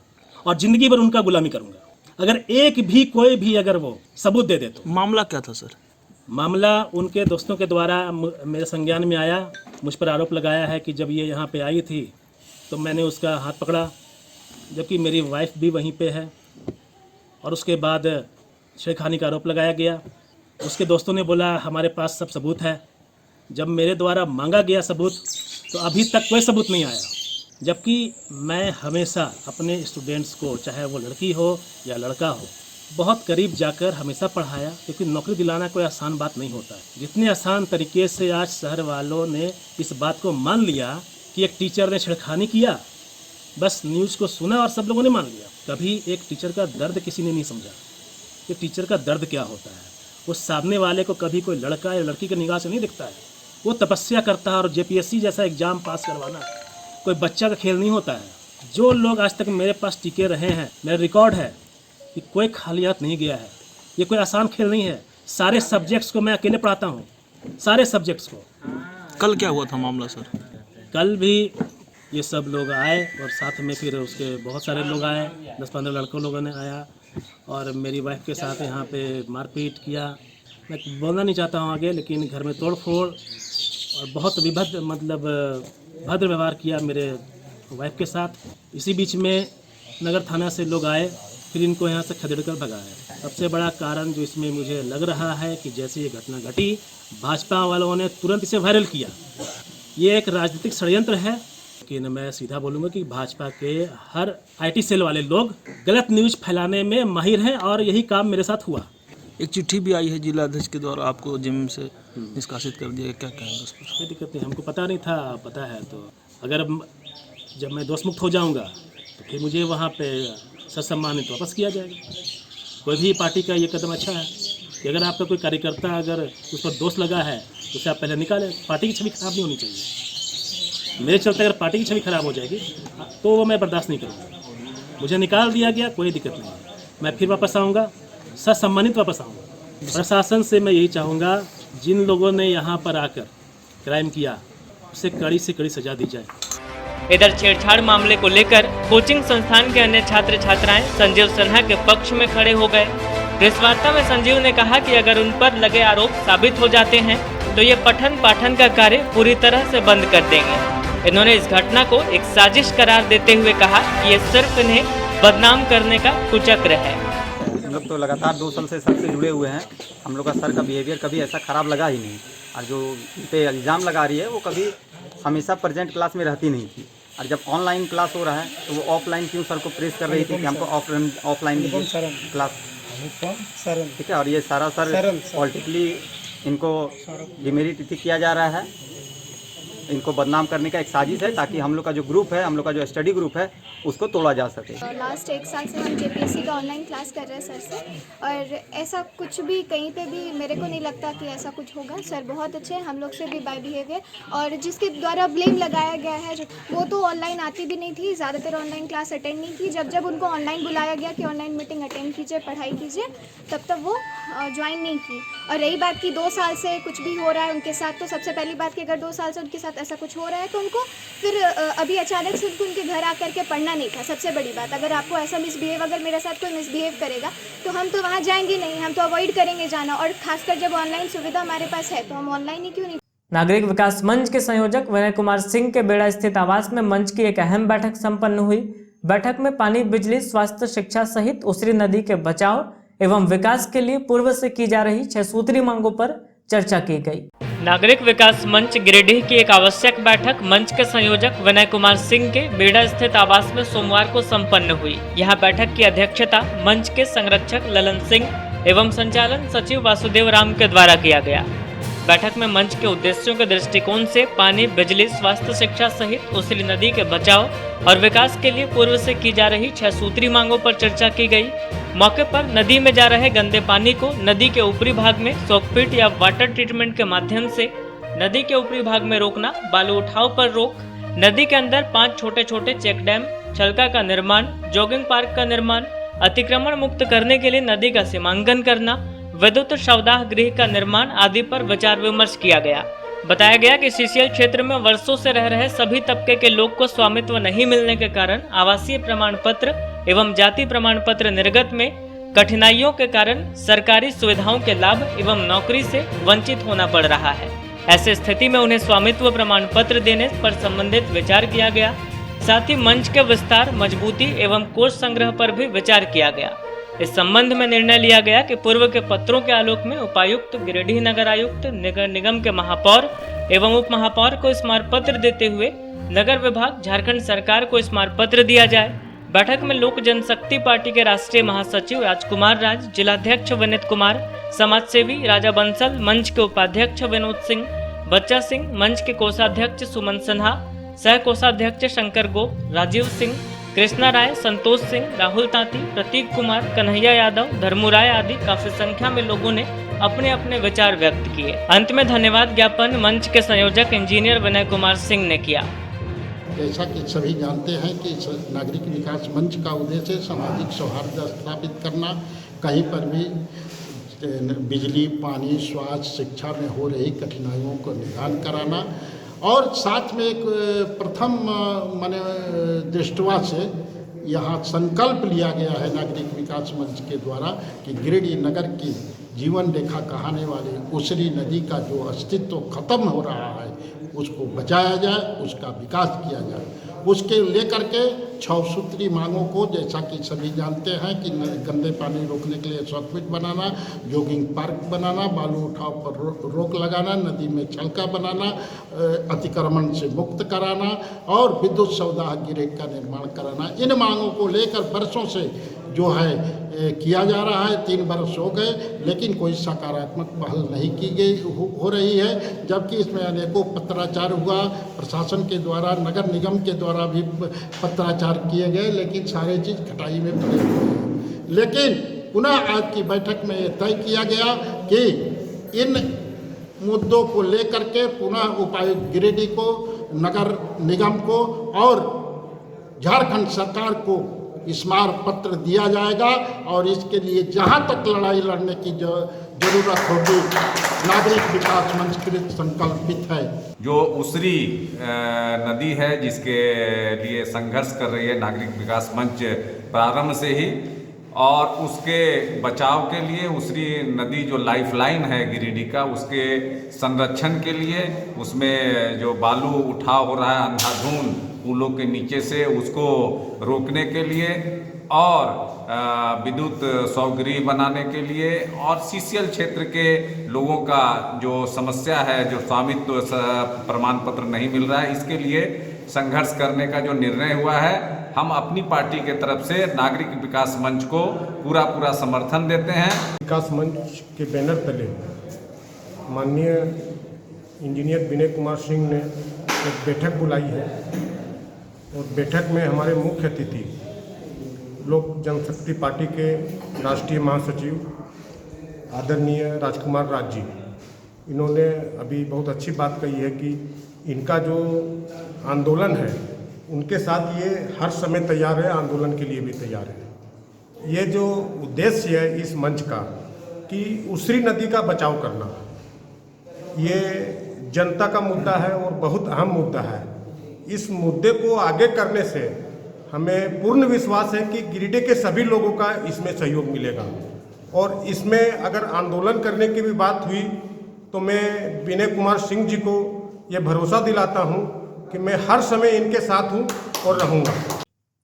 और ज़िंदगी भर उनका गुलामी करूंगा। अगर एक भी कोई भी अगर वो सबूत दे दे तो।
मामला क्या था सर?
मामला उनके दोस्तों के द्वारा मेरे संज्ञान में आया। मुझ पर आरोप लगाया है कि जब ये यहाँ पे आई थी तो मैंने उसका हाथ पकड़ा, जबकि मेरी वाइफ भी वहीं पे है। और उसके बाद छेड़खानी का आरोप लगाया गया। उसके दोस्तों ने बोला हमारे पास सब सबूत है। जब मेरे द्वारा मांगा गया सबूत तो अभी तक कोई सबूत नहीं आया, जबकि मैं हमेशा अपने स्टूडेंट्स को, चाहे वो लड़की हो या लड़का हो, बहुत करीब जाकर हमेशा पढ़ाया, क्योंकि नौकरी दिलाना कोई आसान बात नहीं होता है। जितने आसान तरीके से आज शहर वालों ने इस बात को मान लिया कि एक टीचर ने छेड़खानी किया, बस न्यूज़ को सुना और सब लोगों ने मान लिया। कभी एक टीचर का दर्द किसी ने नहीं समझा कि टीचर का दर्द क्या होता है। उस सामने वाले को कभी कोई लड़का या लड़की की निगाह से नहीं दिखता है। वो तपस्या करता है, और जेपीएससी जैसा एग्ज़ाम पास करवाना कोई बच्चा का खेल नहीं होता है। जो लोग आज तक मेरे पास टिके रहे हैं, मेरा रिकॉर्ड है कि कोई खाली हाथ नहीं गया है। ये कोई आसान खेल नहीं है। सारे सब्जेक्ट्स को मैं अकेले पढ़ाता हूँ, सारे सब्जेक्ट्स को।
कल क्या हुआ था मामला सर?
कल भी ये सब लोग आए और साथ में फिर उसके बहुत सारे लोग आए, 10-15 लड़कों लोगों ने आया और मेरी वाइफ के साथ यहाँ पे मारपीट किया। मैं बोलना नहीं चाहता हूँ आगे, लेकिन घर में तोड़फोड़ और बहुत विभद्र भद्र व्यवहार किया मेरे वाइफ के साथ। इसी बीच में नगर थाना से लोग आए, फिर इनको यहाँ से खदेड़ कर भगाया। सबसे बड़ा कारण जो इसमें मुझे लग रहा है कि जैसे ये घटना घटी, भाजपा वालों ने तुरंत इसे वायरल किया। ये एक राजनीतिक षड्यंत्र है। लेकिन मैं सीधा बोलूँगा कि भाजपा के हर आईटी सेल वाले लोग गलत न्यूज़ फैलाने में माहिर हैं, और यही काम मेरे साथ हुआ।
एक चिट्ठी भी आई है जिला अध्यक्ष के द्वारा, आपको जिम से निष्कासित कर दिया, क्या कहेंगे उस पर?
कोई दिक्कत नहीं, हमको पता नहीं था, पता है तो अगर जब मैं दोष मुक्त हो जाऊंगा तो फिर मुझे वहाँ पे ससम्मानित वापस किया जाएगा। कोई भी पार्टी का ये कदम अच्छा है कि अगर आपका कोई कार्यकर्ता अगर उस पर दोष लगा है तो उसे आप पहले निकालें। पार्टी की छवि खराब नहीं होनी चाहिए। मेरे चलते अगर पार्टी की छवि खराब हो जाएगी तो वो मैं बर्दाश्त नहीं करूँगा। मुझे निकाल दिया गया, कोई दिक्कत नहीं है, मैं फिर वापस आऊँगा, ससम्मानित वापस आऊँगा। प्रशासन से मैं यही चाहूँगा, जिन लोगों ने यहाँ पर आकर क्राइम किया उसे कड़ी से कड़ी सजा दी जाए।
इधर छेड़छाड़ मामले को लेकर कोचिंग संस्थान के अन्य छात्र छात्राएं संजीव सिन्हा के पक्ष में खड़े हो गए। प्रेस वार्ता में संजीव ने कहा कि अगर उन पर लगे आरोप साबित हो जाते हैं तो ये पठन पाठन का कार्य पूरी तरह से बंद कर देंगे। इन्होंने इस घटना को एक साजिश करार देते हुए कहा कि ये सिर्फ इन्हें बदनाम करने का कुचक्र है।
हम लोग तो लगातार 2 साल से सर से जुड़े हुए हैं। हम लोग का सर का बिहेवियर कभी ऐसा ख़राब लगा ही नहीं, और जो इस पर इल्ज़ाम लगा रही है वो कभी हमेशा प्रेजेंट क्लास में रहती नहीं थी। और जब ऑनलाइन क्लास हो रहा है तो वो ऑफलाइन क्यों सर को प्रेस कर रही थी कि हमको ऑफलाइन दीजिए क्लास, ठीक है। और ये सारा सर पॉलिटिकली इनको डिमेरिट किया जा रहा है, इनको बदनाम करने का एक साजिश है, ताकि हम लोग का जो ग्रुप है, हम लोग का जो स्टडी ग्रुप है, उसको तोड़ा जा सके।
लास्ट 1 साल से हम जेपीएससी का ऑनलाइन क्लास कर रहे हैं सर से, और ऐसा कुछ भी कहीं पे भी मेरे को नहीं लगता कि ऐसा कुछ होगा। सर बहुत अच्छे हैं, हम लोग से भी बाय बिहेवियर। और जिसके द्वारा ब्लेम लगाया गया है वो तो ऑनलाइन आती भी नहीं थी, ज़्यादातर ऑनलाइन क्लास अटेंड नहीं की। जब उनको ऑनलाइन बुलाया गया कि ऑनलाइन मीटिंग अटेंड कीजिए, पढ़ाई कीजिए, तब वो ज्वाइन नहीं की। और रही बात कि 2 साल से कुछ भी हो रहा है उनके साथ, तो सबसे पहली बात कि अगर 2 साल से उनके साथ ऐसा कुछ हो रहा है तो उनको फिर अभी अचानक से उनके घर आकर के पढ़ना नहीं था। सबसे बड़ी बात, अगर आपको ऐसा मिसबिहेव, अगर मेरे साथ कोई मिसबिहेव करेगा तो हम तो वहाँ जाएंगे नहीं, हम तो अवॉइड करेंगे जाना। और खासकर जब ऑनलाइन सुविधा हमारे पास है तो हम ऑनलाइन ही क्यों नहीं।
नागरिक विकास मंच के संयोजक विनय कुमार सिंह के बेड़ा स्थित आवास में मंच की एक अहम बैठक संपन्न हुई। बैठक में पानी, बिजली, स्वास्थ्य, शिक्षा सहित उसरी नदी के बचाव एवं विकास के लिए पूर्व से की जा रही 6 सूत्री मांगों पर चर्चा की गई। नागरिक विकास मंच गिरिडीह की एक आवश्यक बैठक मंच के संयोजक विनय कुमार सिंह के बेड़ा स्थित आवास में सोमवार को संपन्न हुई। यहां बैठक की अध्यक्षता मंच के संरक्षक ललन सिंह एवं संचालन सचिव वासुदेव राम के द्वारा किया गया। बैठक में मंच के उद्देश्यों के दृष्टिकोण से पानी, बिजली, स्वास्थ्य, शिक्षा सहित उसरी नदी के बचाव और विकास के लिए पूर्व से की जा रही 6 सूत्री मांगों पर चर्चा की गई। मौके पर नदी में जा रहे गंदे पानी को नदी के ऊपरी भाग में सॉकपिट या वाटर ट्रीटमेंट के माध्यम से नदी के ऊपरी भाग में रोकना, बालू उठाव पर रोक, नदी के अंदर 5 छोटे छोटे चेक डैम, छलका का निर्माण, जॉगिंग पार्क का निर्माण, अतिक्रमण मुक्त करने के लिए नदी का सीमांकन करना, विद्युत शवदाह गृह का निर्माण आदि पर विचार विमर्श किया गया। बताया गया कि सीसीएल क्षेत्र में वर्षों से रह रहे सभी तबके के लोग को स्वामित्व नहीं मिलने के कारण आवासीय प्रमाण पत्र एवं जाति प्रमाण पत्र निर्गत में कठिनाइयों के कारण सरकारी सुविधाओं के लाभ एवं नौकरी से वंचित होना पड़ रहा है। ऐसे स्थिति में उन्हें स्वामित्व प्रमाण पत्र देने पर संबंधित विचार किया गया। साथ ही मंच के विस्तार, मजबूती एवं कोष संग्रह पर भी विचार किया गया। इस संबंध में निर्णय लिया गया कि पूर्व के पत्रों के आलोक में उपायुक्त, गिरिडीह नगर आयुक्त, नगर निगम के महापौर एवं उप महापौर को स्मारक पत्र देते हुए नगर विभाग, झारखंड सरकार को स्मारक पत्र दिया जाए। बैठक में लोक जनशक्ति पार्टी के राष्ट्रीय महासचिव राजकुमार राज, जिलाध्यक्ष विनीत कुमार, समाजसेवी राजा बंसल, मंच के उपाध्यक्ष विनोद सिंह, बच्चा सिंह, मंच के कोषाध्यक्ष सुमन सिन्हा, सह कोषाध्यक्ष शंकर गोप, राजीव सिंह, कृष्णा राय, संतोष सिंह, राहुल तांती, प्रतीक कुमार, कन्हैया यादव, धर्मू राय आदि काफी संख्या में लोगों ने अपने अपने विचार व्यक्त किए। अंत में धन्यवाद ज्ञापन मंच के संयोजक इंजीनियर विनय कुमार सिंह ने किया।
जैसा कि सभी जानते हैं कि नागरिक विकास मंच का उद्देश्य सामाजिक सौहार्द स्थापित करना, कहीं पर भी बिजली, पानी, स्वास्थ्य, शिक्षा में हो रही कठिनाइयों को निदान कराना और साथ में एक प्रथम माने दृष्टवा से यहाँ संकल्प लिया गया है नागरिक विकास मंच के द्वारा कि गिरिडीह नगर की जीवन रेखा कहाने वाली उसरी नदी का जो अस्तित्व खत्म हो रहा है उसको बचाया जाए, उसका विकास किया जाए। उसके लेकर के 6 सूत्री मांगों को, जैसा कि सभी जानते हैं कि गंदे पानी रोकने के लिए सर्किट बनाना, जॉगिंग पार्क बनाना, बालू उठाव पर रोक लगाना, नदी में छलका बनाना, अतिक्रमण से मुक्त कराना और विद्युत सौदाह गृह का निर्माण कराना, इन मांगों को लेकर वर्षों से जो है किया जा रहा है। 3 वर्ष हो गए लेकिन कोई सकारात्मक पहल नहीं की गई हो रही है, जबकि इसमें अनेकों पत्राचार हुआ, प्रशासन के द्वारा, नगर निगम के द्वारा भी पत्राचार किए गए, लेकिन सारे चीज़ खटाई में पड़े हुए हैं। लेकिन पुनः आज की बैठक में ये तय किया गया कि इन मुद्दों को लेकर के पुनः उपायुक्त गिरिडीह को, नगर निगम को और झारखंड सरकार को स्मारक पत्र दिया जाएगा और इसके लिए जहां तक लड़ाई लड़ने की जरूरत होगी नागरिक विकास मंच कृत संकल्पित है।
जो उसरी नदी है जिसके लिए संघर्ष कर रही है नागरिक विकास मंच प्रारंभ से ही, और उसके बचाव के लिए उसरी नदी जो लाइफलाइन है गिरिडीह का, उसके संरक्षण के लिए उसमें जो बालू उठाव हो रहा है अंधाधुंध पुलों के नीचे से, उसको रोकने के लिए और विद्युत सौगृह बनाने के लिए और सीसीएल क्षेत्र के लोगों का जो समस्या है, जो स्वामित्व प्रमाण पत्र नहीं मिल रहा है, इसके लिए संघर्ष करने का जो निर्णय हुआ है, हम अपनी पार्टी के तरफ से नागरिक विकास मंच को पूरा समर्थन देते हैं।
विकास मंच के बैनर तले माननीय इंजीनियर विनय कुमार सिंह ने एक बैठक बुलाई है और बैठक में हमारे मुख्य अतिथि लोक जनशक्ति पार्टी के राष्ट्रीय महासचिव आदरणीय राजकुमार राज जी, इन्होंने अभी बहुत अच्छी बात कही है कि इनका जो आंदोलन है उनके साथ ये हर समय तैयार है, आंदोलन के लिए भी तैयार है। ये जो उद्देश्य है इस मंच का कि उसरी नदी का बचाव करना, ये जनता का मुद्दा है और बहुत अहम मुद्दा है। इस मुद्दे को आगे करने से हमें पूर्ण विश्वास है कि गिरिडीह के सभी लोगों का इसमें सहयोग मिलेगा और इसमें अगर आंदोलन करने की भी बात हुई तो मैं विनय कुमार सिंह जी को ये भरोसा दिलाता हूं कि मैं हर समय इनके साथ हूं और रहूंगा।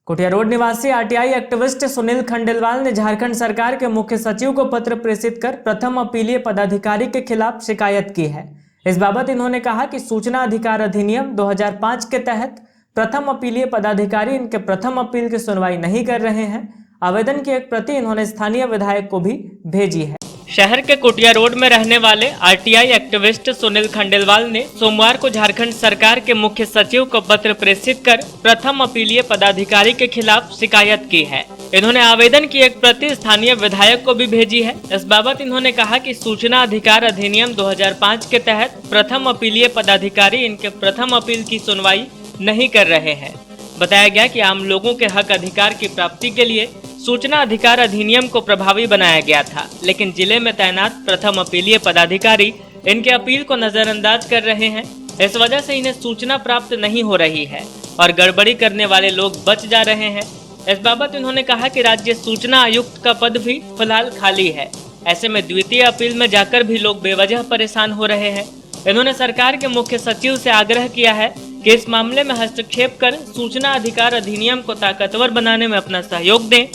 कुटिया रोड निवासी आरटीआई एक्टिविस्ट सुनील खंडेलवाल ने झारखंड सरकार के मुख्य सचिव को पत्र प्रेषित कर प्रथम अपीलीय पदाधिकारी के खिलाफ शिकायत की है। इस बाबत इन्होंने कहा कि सूचना अधिकार अधिनियम 2005 के तहत प्रथम अपीलीय पदाधिकारी इनके प्रथम अपील की सुनवाई नहीं कर रहे हैं। आवेदन की एक प्रति इन्होंने स्थानीय विधायक को भी भेजी है। शहर के कुटिया रोड में रहने वाले आरटीआई एक्टिविस्ट सुनील खंडेलवाल ने सोमवार को झारखंड सरकार के मुख्य सचिव को पत्र प्रेषित कर प्रथम अपीलीय पदाधिकारी के खिलाफ शिकायत की है। इन्होंने आवेदन की एक प्रति स्थानीय विधायक को भी भेजी है। इस बाबत इन्होंने कहा कि सूचना अधिकार अधिनियम 2005 के तहत प्रथम अपीलीय पदाधिकारी इनके प्रथम अपील की सुनवाई नहीं कर रहे हैं। बताया गया कि आम लोगों के हक अधिकार की प्राप्ति के लिए सूचना अधिकार अधिनियम को प्रभावी बनाया गया था, लेकिन जिले में तैनात प्रथम अपीलीय पदाधिकारी इनके अपील को नजरअंदाज कर रहे हैं। इस वजह से इन्हें सूचना प्राप्त नहीं हो रही है और गड़बड़ी करने वाले लोग बच जा रहे हैं। इस बाबत उन्होंने कहा कि राज्य सूचना आयुक्त का पद भी फिलहाल खाली है। ऐसे में द्वितीय अपील में जाकर भी लोग बेवजह परेशान हो रहे हैं। इन्होंने सरकार के मुख्य सचिव से आग्रह किया है कि इस मामले में हस्तक्षेप कर सूचना अधिकार अधिनियम को ताकतवर बनाने में अपना सहयोग दें।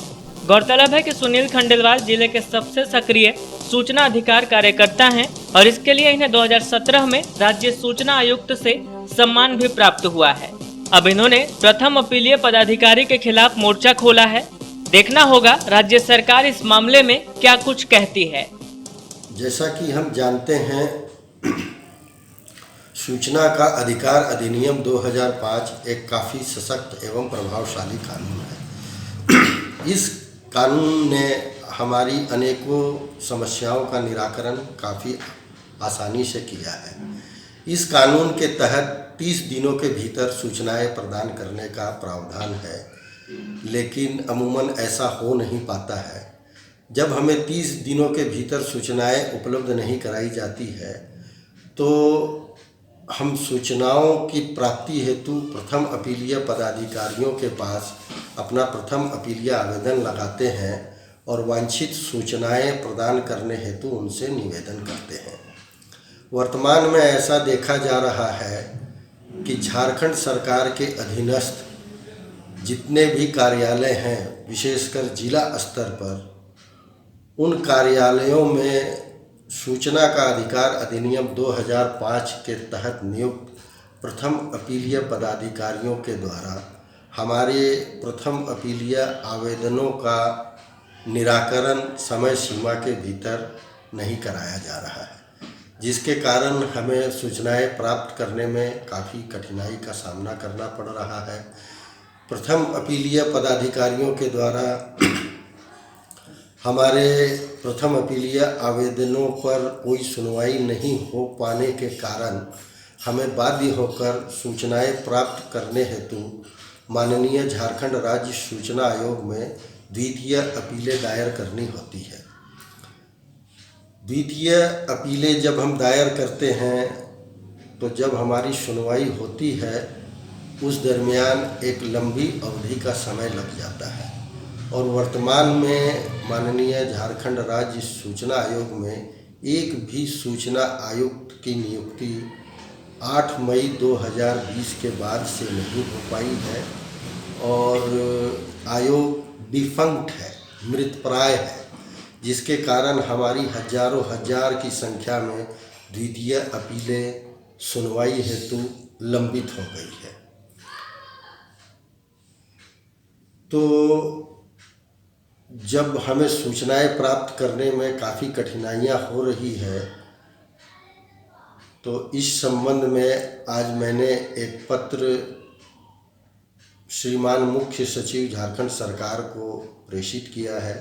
गौरतलब है कि सुनील खंडेलवाल जिले के सबसे सक्रिय सूचना अधिकार कार्यकर्ता हैं और इसके लिए इन्हें 2017 में राज्य सूचना आयुक्त से सम्मान भी प्राप्त हुआ है। अब इन्होंने प्रथम अपीलीय पदाधिकारी के खिलाफ मोर्चा खोला है। देखना होगा राज्य सरकार इस मामले में क्या कुछ कहती है।
जैसा कि हम जानते हैं, सूचना का अधिकार अधिनियम 2005 एक काफ़ी सशक्त एवं प्रभावशाली कानून है। इस कानून ने हमारी अनेकों समस्याओं का निराकरण काफ़ी आसानी से किया है। इस कानून के तहत 30 दिनों के भीतर सूचनाएं प्रदान करने का प्रावधान है, लेकिन अमूमन ऐसा हो नहीं पाता है। जब हमें 30 दिनों के भीतर सूचनाएं उपलब्ध नहीं कराई जाती है तो हम सूचनाओं की प्राप्ति हेतु प्रथम अपीलीय पदाधिकारियों के पास अपना प्रथम अपीलीय आवेदन लगाते हैं और वांछित सूचनाएं प्रदान करने हेतु उनसे निवेदन करते हैं। वर्तमान में ऐसा देखा जा रहा है कि झारखंड सरकार के अधीनस्थ जितने भी कार्यालय हैं, विशेषकर जिला स्तर पर, उन कार्यालयों में सूचना का अधिकार अधिनियम 2005 के तहत नियुक्त प्रथम अपीलीय पदाधिकारियों के द्वारा हमारे प्रथम अपीलीय आवेदनों का निराकरण समय सीमा के भीतर नहीं कराया जा रहा है, जिसके कारण हमें सूचनाएं प्राप्त करने में काफ़ी कठिनाई का सामना करना पड़ रहा है। प्रथम अपीलीय पदाधिकारियों के द्वारा हमारे प्रथम अपीलीय आवेदनों पर कोई सुनवाई नहीं हो पाने के कारण हमें बाध्य होकर सूचनाएं प्राप्त करने हेतु माननीय झारखंड राज्य सूचना आयोग में द्वितीय अपीलें दायर करनी होती है। द्वितीय अपीलें जब हम दायर करते हैं तो जब हमारी सुनवाई होती है उस दरमियान एक लंबी अवधि का समय लग जाता है और वर्तमान में माननीय झारखंड राज्य सूचना आयोग में एक भी सूचना आयुक्त की नियुक्ति 8 मई 2020 के बाद से नहीं हो पाई है और आयोग डिफंक्ट है, मृतप्राय है, जिसके कारण हमारी हजारों हजार की संख्या में द्वितीय अपीलें सुनवाई हेतु लंबित हो गई है। तो जब हमें सूचनाएं प्राप्त करने में काफ़ी कठिनाइयां हो रही है तो इस संबंध में आज मैंने एक पत्र श्रीमान मुख्य सचिव झारखंड सरकार को प्रेषित किया है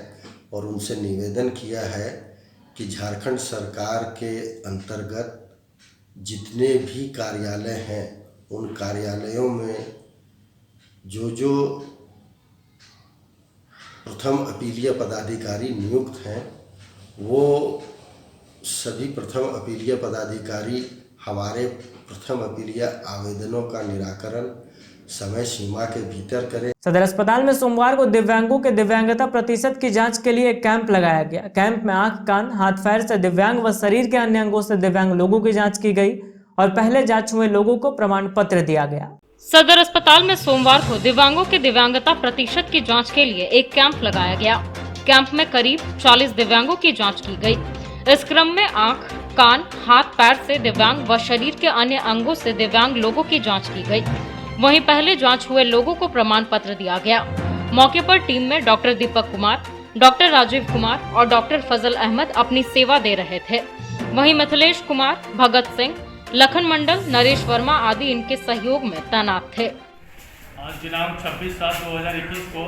और उनसे निवेदन किया है कि झारखंड सरकार के अंतर्गत जितने भी कार्यालय हैं उन कार्यालयों में जो प्रथम अपीलीय पदाधिकारी नियुक्त हैं वो सभी प्रथम अपीलीय पदाधिकारी हमारे प्रथम अपीलीय आवेदनों का निराकरण समय सीमा के भीतर करें।
सदर अस्पताल में सोमवार को दिव्यांगों के दिव्यांगता प्रतिशत की जांच के लिए एक कैंप लगाया गया। कैंप में आंख, कान, हाथ पैर से दिव्यांग व शरीर के अन्य अंगों से दिव्यांग लोगों की जांच की गई और पहले जांच हुए लोगों को प्रमाण पत्र दिया गया।
सदर अस्पताल में सोमवार को दिव्यांगों के दिव्यांगता प्रतिशत की जांच के लिए एक कैंप लगाया गया। कैंप में करीब 40 दिव्यांगों की जांच की गई। इस क्रम में आंख, कान, हाथ पैर से दिव्यांग व शरीर के अन्य अंगों से दिव्यांग लोगों की जांच की गई। वहीं पहले जांच हुए लोगों को प्रमाण पत्र दिया गया। मौके पर टीम में डॉक्टर दीपक कुमार, डॉक्टर राजीव कुमार और डॉक्टर फजल अहमद अपनी सेवा दे रहे थे। वहीं मिथिलेश कुमार, भगत सिंह, लखन मंडल, नरेश वर्मा आदि इनके सहयोग में तैनात थे।
आज दिनांक 26/7/2021 को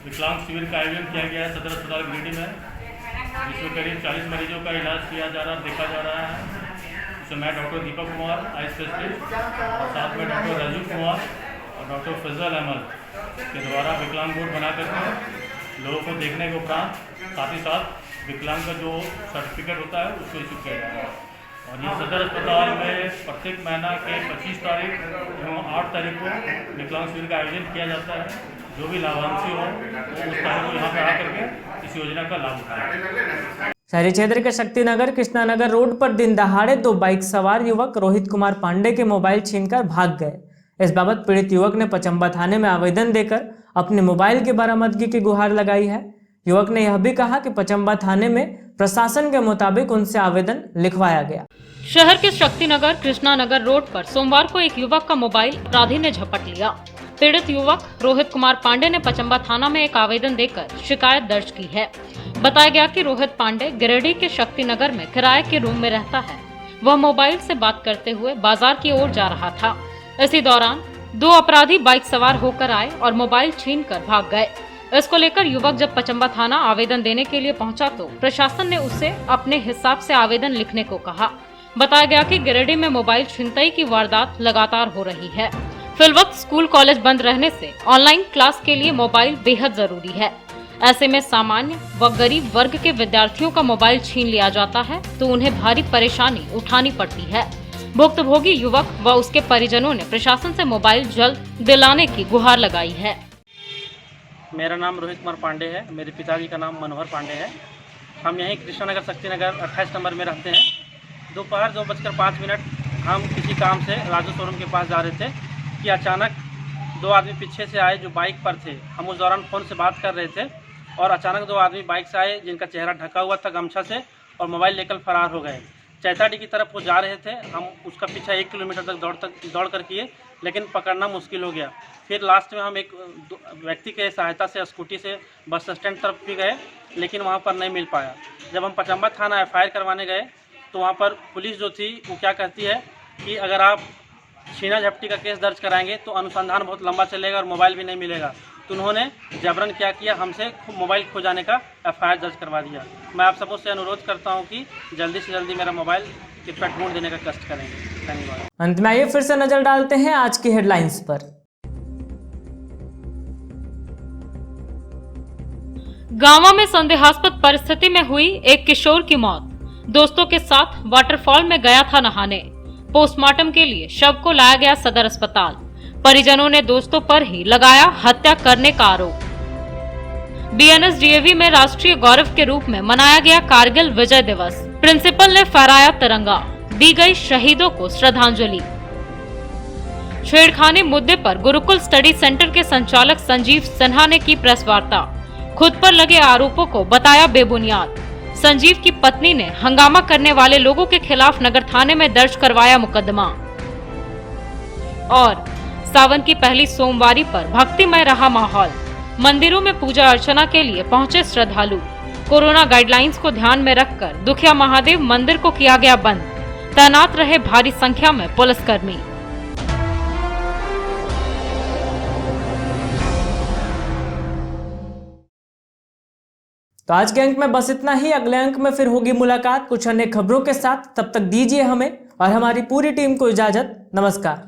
विकलांग शिविर का आयोजन किया गया है सदर अस्पताल गिरिडीह में, जिसमें करीब 40 मरीजों का इलाज किया जा रहा देखा जा रहा है। इसमें मैं doctor Deepak Kumar, eye specialist, और साथ में डॉक्टर राजीव कुमार और डॉक्टर फजल अहमद के द्वारा विकलांग बोर्ड बना करके लोगों को देखने के उपरांत साथ ही साथ विकलांग का जो सर्टिफिकेट होता है उसको इशू किया जा रहा है। और ये सदर अस्पताल में प्रत्येक महीना के 25 तारीख एवं 8 तारीख को विकलांग शिविर का आयोजन किया जाता है, जो भी लाभार्थी हो वो उस टाइम को यहाँ पे आ करके इस योजना का लाभ उठाएं।
शहरी क्षेत्र के शक्तिनगर कृष्णानगर रोड पर दिन दहाड़े 2 बाइक सवार युवक रोहित कुमार पांडे के मोबाइल छीनकर भाग गए। इस बाबत पीड़ित युवक ने पचम्बा थाने में आवेदन देकर अपने मोबाइल की बरामदगी की गुहार लगाई है। युवक ने यह भी कहा कि पचम्बा थाने में प्रशासन के मुताबिक उनसे आवेदन लिखवाया गया।
शहर के शक्तिनगर कृष्णानगर रोड पर सोमवार को एक युवक का मोबाइल अपराधी ने झपट लिया। पीड़ित युवक रोहित कुमार पांडे ने पचम्बा थाना में एक आवेदन देकर शिकायत दर्ज की है। बताया गया कि रोहित पांडे गिरिडीह के शक्तिनगर में किराए के रूम में रहता है। वह मोबाइल से बात करते हुए बाजार की ओर जा रहा था। इसी दौरान 2 अपराधी बाइक सवार होकर आए और मोबाइल छीनकर भाग गए। इसको लेकर युवक जब पचम्बा थाना आवेदन देने के लिए पहुंचा तो प्रशासन ने उसे अपने हिसाब से आवेदन लिखने को कहा। बताया गया कि गिरिडीह में मोबाइल छिनतई की वारदात लगातार हो रही है। फिलवक्त स्कूल कॉलेज बंद रहने से ऑनलाइन क्लास के लिए मोबाइल बेहद जरूरी है। ऐसे में सामान्य व गरीब वर्ग के विद्यार्थियों का मोबाइल छीन लिया जाता है तो उन्हें भारी परेशानी उठानी पड़ती है। भुक्तभोगी युवक व उसके परिजनों ने प्रशासन से मोबाइल जल्द दिलाने की गुहार लगाई है।
मेरा नाम रोहित कुमार पांडे है। मेरे पिताजी का नाम मनोहर पांडे है। हम यहीं कृष्णानगर शक्तिनगर 28 नंबर में रहते हैं। दोपहर 2:05 हम किसी काम से राजू शोरूम के पास जा रहे थे कि अचानक 2 आदमी पीछे से आए जो बाइक पर थे। हम उस दौरान फ़ोन से बात कर रहे थे और अचानक 2 आदमी बाइक से आए जिनका चेहरा ढका हुआ था गमछा से और मोबाइल लेकर फरार हो गए। चैताडी की तरफ वो जा रहे थे। हम उसका पीछा 1 किलोमीटर तक दौड़ कर किए लेकिन पकड़ना मुश्किल हो गया। फिर लास्ट में हम एक व्यक्ति के सहायता से स्कूटी से बस स्टैंड तरफ भी गए लेकिन वहाँ पर नहीं मिल पाया। जब हम पचम्बा थाना FIR करवाने गए तो वहाँ पर पुलिस जो थी वो क्या कहती है कि अगर आप छीना झपटी का केस दर्ज कराएंगे तो अनुसंधान बहुत लंबा चलेगा और मोबाइल भी नहीं मिलेगा। तो उन्होंने जबरन क्या किया, हमसे मोबाइल खो जाने का FIR दर्ज करवा दिया। मैं आप सबों से अनुरोध करता हूं कि जल्दी से जल्दी मेरा मोबाइल कृपया ढूंढ देने का कष्ट करेंगे। धन्यवाद।
अंत में आइए फिर से नजर डालते हैं आज की हेडलाइंस पर।
गांवा में संदेहास्पद परिस्थिति में हुई एक किशोर की मौत। दोस्तों के साथ वाटरफॉल में गया था नहाने। पोस्टमार्टम के लिए शव को लाया गया सदर अस्पताल। परिजनों ने दोस्तों पर ही लगाया हत्या करने का आरोप। BNSDAV में राष्ट्रीय गौरव के रूप में मनाया गया कारगिल विजय दिवस। प्रिंसिपल ने फहराया तिरंगा, दी गई शहीदों को श्रद्धांजलि। छेड़खानी मुद्दे पर गुरुकुल स्टडी सेंटर के संचालक संजीव सिन्हा ने की प्रेस वार्ता। खुद पर लगे आरोपों को बताया बेबुनियाद। संजीव की पत्नी ने हंगामा करने वाले लोगों के खिलाफ नगर थाने में दर्ज करवाया मुकदमा। और सावन की पहली सोमवारी पर भक्तिमय रहा माहौल। मंदिरों में पूजा अर्चना के लिए पहुंचे श्रद्धालु। कोरोना गाइडलाइंस को ध्यान में रखकर दुखिया महादेव मंदिर को किया गया बंद। तैनात रहे भारी संख्या में पुलिसकर्मी।
तो आज के अंक में बस इतना ही। अगले अंक में फिर होगी मुलाकात कुछ अन्य खबरों के साथ। तब तक दीजिए हमें और हमारी पूरी टीम को इजाजत। नमस्कार।